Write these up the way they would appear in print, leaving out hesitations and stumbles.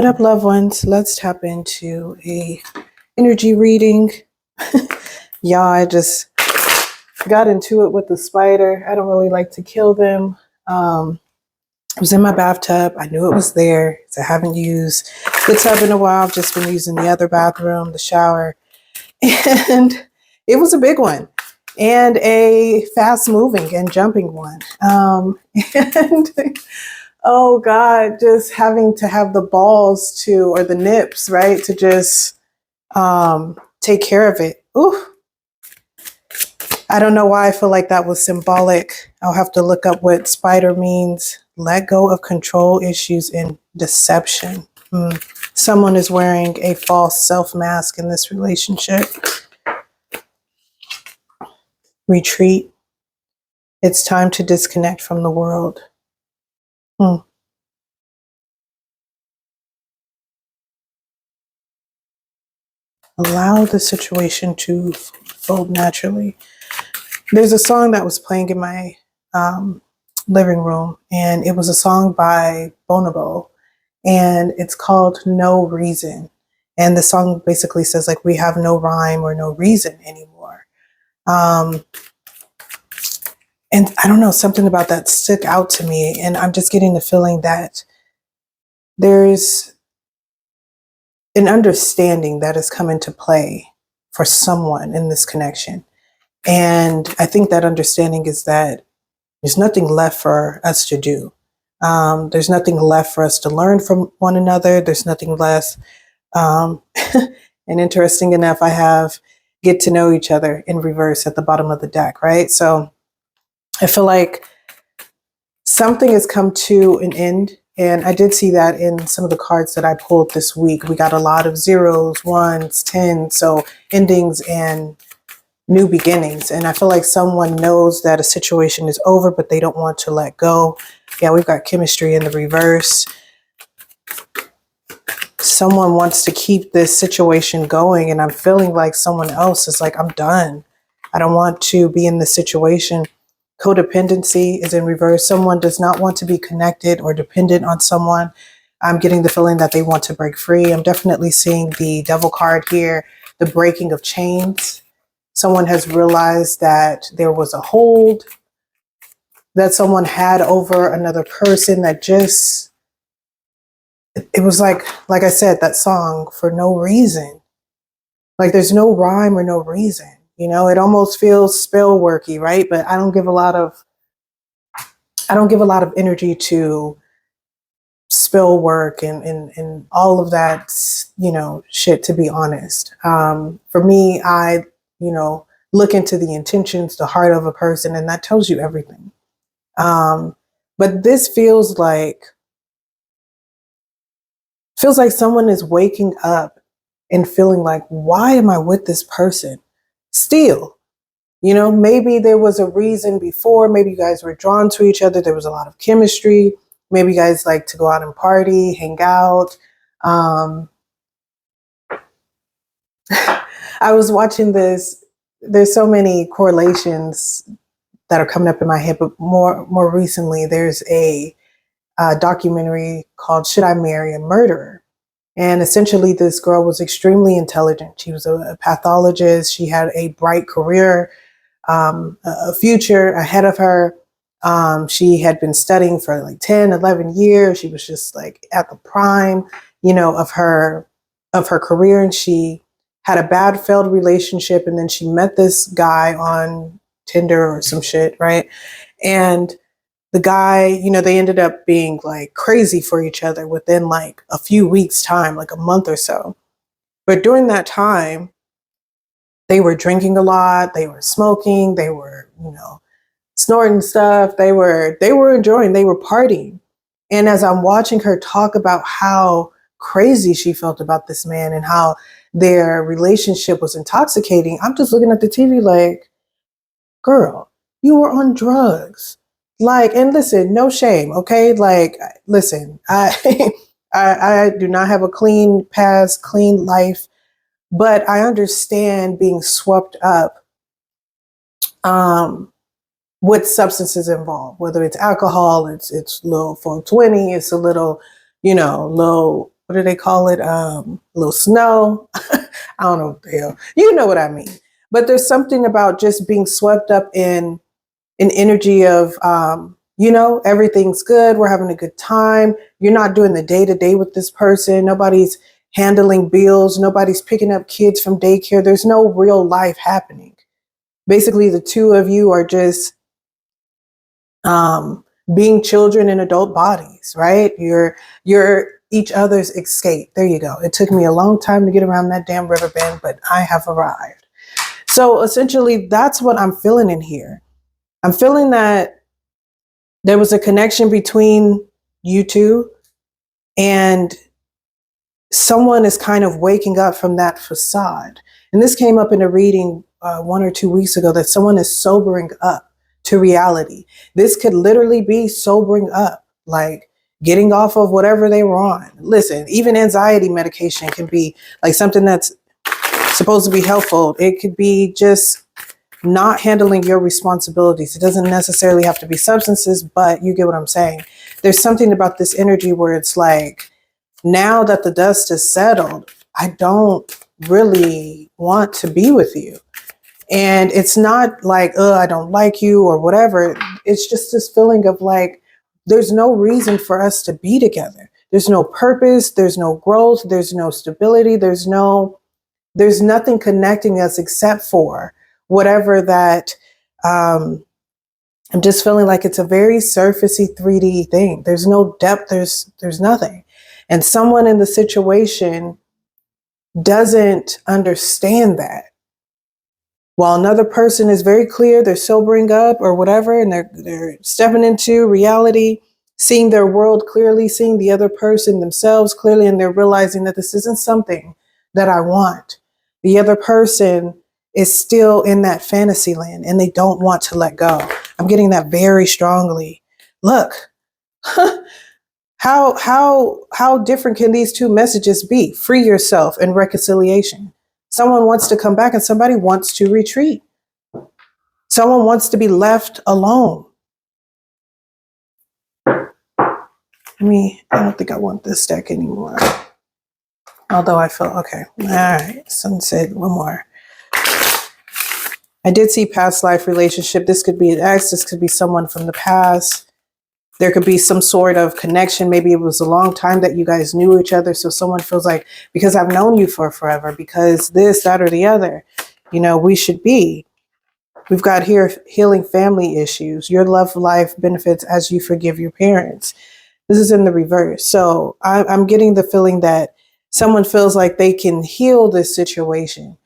What up, loved ones? Let's tap into a energy reading. Y'all, I just got into it with the spider. I don't really like to kill them. It was in my bathtub. I knew it was there. So I haven't used the tub in a while. I've just been using the other bathroom, the shower. And it was a big one and a fast moving and jumping one. And oh God, just having to have the balls to, or the nips, right, to just take care of it. Ooh, I don't know why I feel like that was symbolic. I'll have to look up what spider means. Let go of control issues and deception. Someone is wearing a false self mask in this relationship. Retreat. It's time to disconnect from the world. Allow the situation to fold naturally. There's a song that was playing in my living room, and it was a song by Bonobo, and it's called No Reason. And the song basically says, like, we have no rhyme or no reason anymore. And I don't know, something about that stuck out to me. And I'm just getting the feeling that there's an understanding that has come into play for someone in this connection. And I think that understanding is that there's nothing left for us to do. There's nothing left for us to learn from one another. There's nothing less. And interesting enough, I have get to know each other in reverse at the bottom of the deck, right? So I feel like something has come to an end. And I did see that in some of the cards that I pulled this week. We got a lot of zeros, ones, 10. So endings and new beginnings. And I feel like someone knows that a situation is over, but they don't want to let go. Yeah, we've got chemistry in the reverse. Someone wants to keep this situation going, and I'm feeling like someone else is like, I'm done. I don't want to be in this situation. Codependency is in reverse. Someone does not want to be connected or dependent on someone. I'm getting the feeling that they want to break free. I'm definitely seeing the devil card here, the breaking of chains. Someone has realized that there was a hold that someone had over another person that just, it was like I said, that song, For No Reason. Like there's no rhyme or no reason. You know, it almost feels spell worky, right? But I don't give a lot of energy to spell work and all of that, you know, shit, to be honest. For me, I, you know, look into the intentions, the heart of a person, and that tells you everything. But this feels like someone is waking up and feeling like, why am I with this person still? You know, maybe there was a reason before. Maybe you guys were drawn to each other. There was a lot of chemistry. Maybe you guys like to go out and party, hang out. I was watching this. There's so many correlations that are coming up in my head, but more recently, there's a documentary called Should I Marry a Murderer? And essentially, this girl was extremely intelligent. She was a pathologist. She had a bright career, a future ahead of her. She had been studying for like 10, 11 years. She was just like at the prime, you know, of her career. And she had a bad failed relationship. And then she met this guy on Tinder or some shit, right? And the guy, you know, they ended up being like crazy for each other within like a few weeks' time, like a month or so. But during that time, they were drinking a lot, they were smoking, they were, you know, snorting stuff, they were enjoying, they were partying. And as I'm watching her talk about how crazy she felt about this man and how their relationship was intoxicating, I'm just looking at the TV like, girl, you were on drugs. Like, and listen, no shame, okay? Like, listen, I I do not have a clean past, clean life, but I understand being swept up with substances involved, whether it's alcohol, it's a little 420, it's a little, you know, little what do they call it? A little snow. I don't know what the hell. You know what I mean. But there's something about just being swept up in an energy of, everything's good. We're having a good time. You're not doing the day-to-day with this person. Nobody's handling bills. Nobody's picking up kids from daycare. There's no real life happening. Basically, the two of you are just being children in adult bodies, right? You're each other's escape. There you go. It took me a long time to get around that damn river bend, but I have arrived. So essentially, that's what I'm feeling in here. I'm feeling that there was a connection between you two, and someone is kind of waking up from that facade. And this came up in a reading 1 or 2 weeks ago, that someone is sobering up to reality. This could literally be sobering up, like getting off of whatever they were on. Listen, even anxiety medication can be like something that's supposed to be helpful. It could be just not handling your responsibilities. It doesn't necessarily have to be substances, but you get what I'm saying. There's something about this energy where it's like, now that the dust is settled, I don't really want to be with you. And it's not like, I don't like you or whatever. It's just this feeling of like, there's no reason for us to be together. There's no purpose. There's no growth. There's no stability. There's nothing connecting us except for whatever that, I'm just feeling like it's a very surfacey 3D thing. There's no depth. There's nothing. And someone in the situation doesn't understand that. While another person is very clear, they're sobering up or whatever, and they're stepping into reality, seeing their world clearly, seeing the other person themselves clearly, and they're realizing that this isn't something that I want. The other person is still in that fantasy land and they don't want to let go. I'm getting that very strongly. Look, how different can these two messages be? Free yourself and reconciliation. Someone wants to come back and somebody wants to retreat. Someone wants to be left alone. I don't think I want this deck anymore. Although I feel, okay. All right. Sunset, one more. I did see past life relationship. This could be an ex. This could be someone from the past. There could be some sort of connection. Maybe it was a long time that you guys knew each other. So someone feels like, because I've known you for forever, because this, that, or the other, we should be. We've got here healing family issues. Your love life benefits as you forgive your parents. This is in the reverse. So I'm getting the feeling that someone feels like they can heal this situation.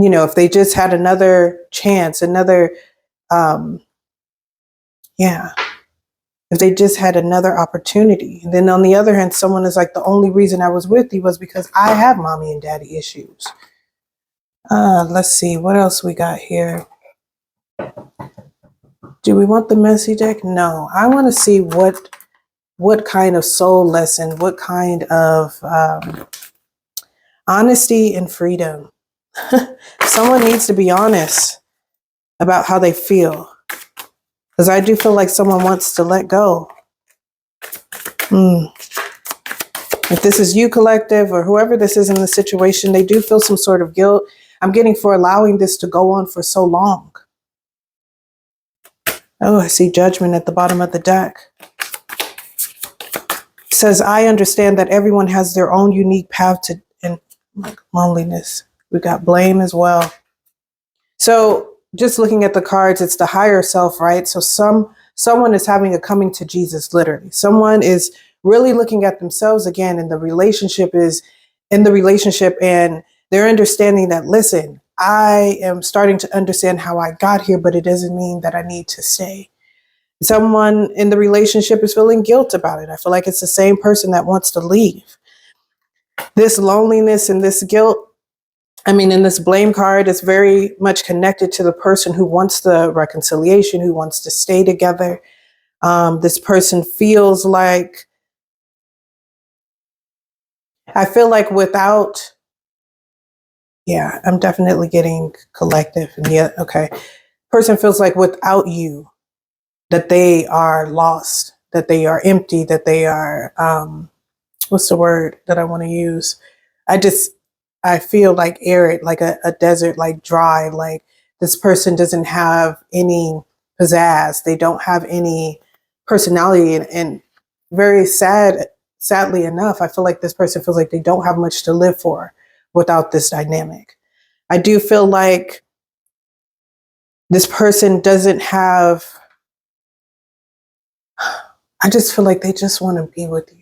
If they just had another chance, if they just had another opportunity. And then on the other hand, someone is like, the only reason I was with you was because I have mommy and daddy issues. Let's see what else we got here. Do we want the messy deck? No, I want to see what kind of soul lesson, what kind of honesty and freedom. Someone needs to be honest about how they feel. Because I do feel like someone wants to let go. If this is you, collective, or whoever this is in the situation, they do feel some sort of guilt. I'm getting for allowing this to go on for so long. Oh, I see judgment at the bottom of the deck. It says, I understand that everyone has their own unique path to loneliness. We got blame as well. So just looking at the cards, it's the higher self, right? So someone is having a coming to Jesus, literally. Someone is really looking at themselves again, and the relationship and they're understanding that, listen, I am starting to understand how I got here, but it doesn't mean that I need to stay. Someone in the relationship is feeling guilt about it. I feel like it's the same person that wants to leave. This loneliness and this guilt, in this blame card, is very much connected to the person who wants the reconciliation, who wants to stay together. This person feels like, I feel like without, I'm definitely getting collective. And okay. Person feels like without you, that they are lost, that they are empty, that they are what's the word that I want to use? I feel like arid, like a desert, like dry, like this person doesn't have any pizzazz. They don't have any personality. And very sadly enough, I feel like this person feels like they don't have much to live for without this dynamic. I do feel like this person doesn't have, I just feel like they just want to be with you.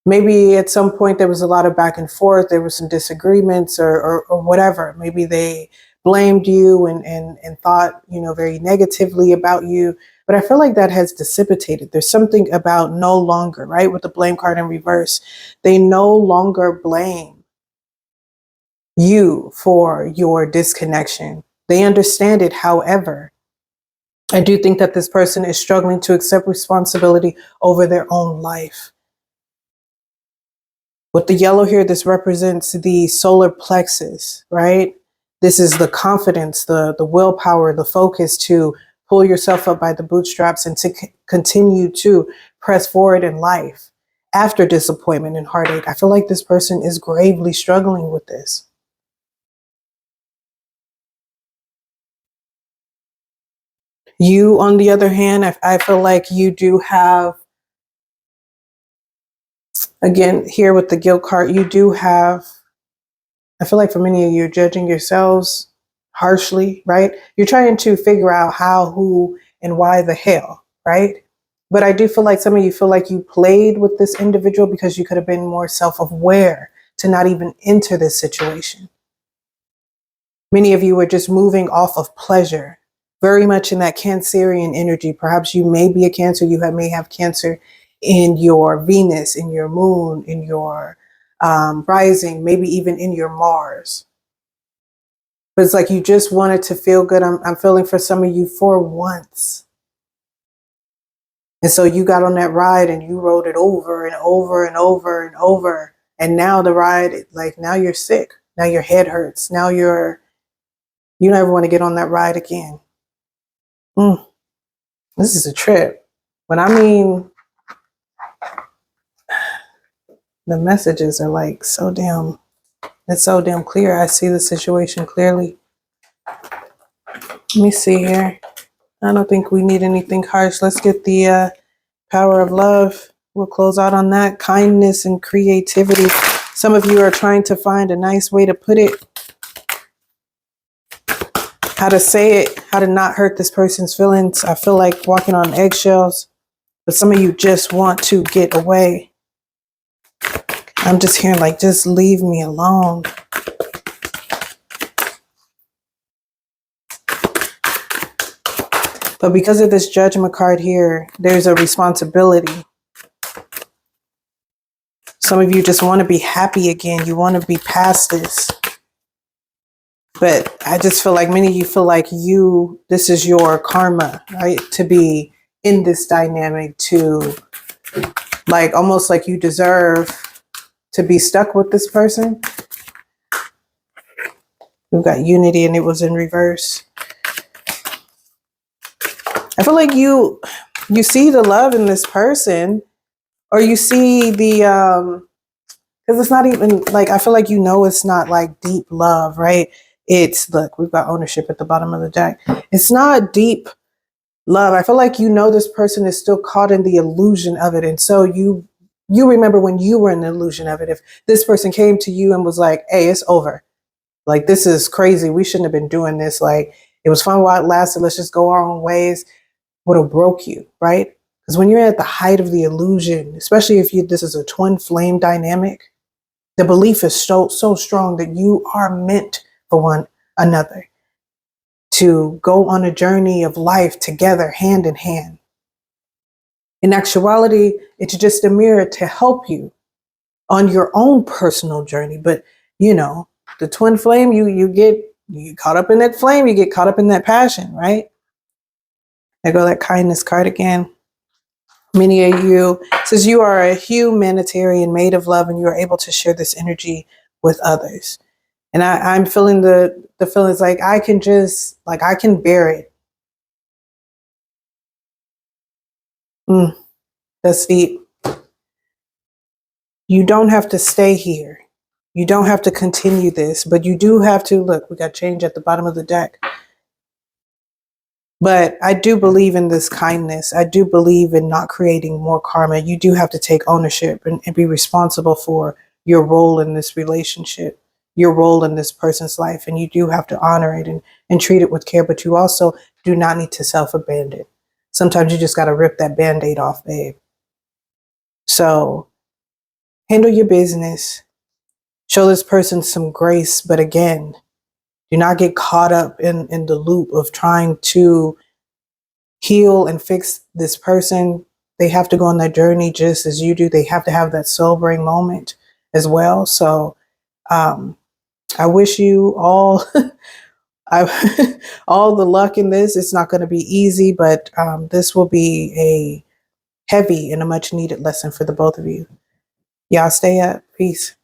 Maybe at some point there was a lot of back and forth. There were some disagreements or whatever. Maybe they blamed you and thought, very negatively about you. But I feel like that has dissipated. There's something about no longer, right? With the blame card in reverse, they no longer blame you for your disconnection. They understand it. However, I do think that this person is struggling to accept responsibility over their own life. With the yellow here, this represents the solar plexus, right? This is the confidence, the willpower, the focus to pull yourself up by the bootstraps and to continue to press forward in life after disappointment and heartache. I feel like this person is gravely struggling with this. You, on the other hand, I feel like you do have, again, here with the guilt card, you do have, I feel like for many of you, you're judging yourselves harshly, right? You're trying to figure out how, who, and why the hell, right? But I do feel like some of you feel like you played with this individual because you could have been more self-aware to not even enter this situation. Many of you are just moving off of pleasure, very much in that Cancerian energy. Perhaps you may be a Cancer. You may have Cancer in your Venus, in your moon, in your rising, maybe even in your Mars. But it's like you just wanted to feel good. I'm feeling for some of you for once. And so you got on that ride and you rode it over and over and over and over. And now the ride, like now you're sick. Now your head hurts. Now you never want to get on that ride again. This is a trip. But I mean, the messages are like it's so damn clear. I see the situation clearly. Let me see here. I don't think we need anything harsh. Let's get the power of love. We'll close out on that. Kindness and creativity. Some of you are trying to find a nice way to put it. How to say it. How to not hurt this person's feelings. I feel like walking on eggshells. But some of you just want to get away. I'm just hearing like, just leave me alone. But because of this judgment card here, there's a responsibility. Some of you just want to be happy again. You want to be past this. But I just feel like many of you feel like this is your karma, right? To be in this dynamic, to like almost like you deserve to be stuck with this person. We've got unity and it was in reverse. I feel like you see the love in this person, or you see the, because it's not even like, I feel like it's not like deep love, right? Look, we've got ownership at the bottom of the deck. It's not deep love. I feel like this person is still caught in the illusion of it. And so you remember when you were in the illusion of it. If this person came to you and was like, hey, it's over. Like, this is crazy. We shouldn't have been doing this. Like, it was fun while it lasted. Let's just go our own ways. Would have broke you, right? Because when you're at the height of the illusion, especially if this is a twin flame dynamic, the belief is so strong that you are meant for one another, to go on a journey of life together, hand in hand. In actuality, it's just a mirror to help you on your own personal journey. But the twin flame, you get caught up in that flame, you get caught up in that passion, right? There go that kindness card again. Many of you, says you are a humanitarian made of love, and you are able to share this energy with others. And I'm feeling the feelings like I can bear it. That's deep. You don't have to stay here. You don't have to continue this, but you do have to, look, we got change at the bottom of the deck. But I do believe in this kindness. I do believe in not creating more karma. You do have to take ownership and be responsible for your role in this relationship, your role in this person's life. And you do have to honor it and treat it with care. But you also do not need to self-abandon. Sometimes you just got to rip that Band-Aid off, babe. So handle your business. Show this person some grace. But again, do not get caught up in the loop of trying to heal and fix this person. They have to go on that journey just as you do. They have to have that sobering moment as well. So I wish you all all the luck in this. It's not going to be easy, but this will be a heavy and a much needed lesson for the both of you. Y'all stay up. Peace.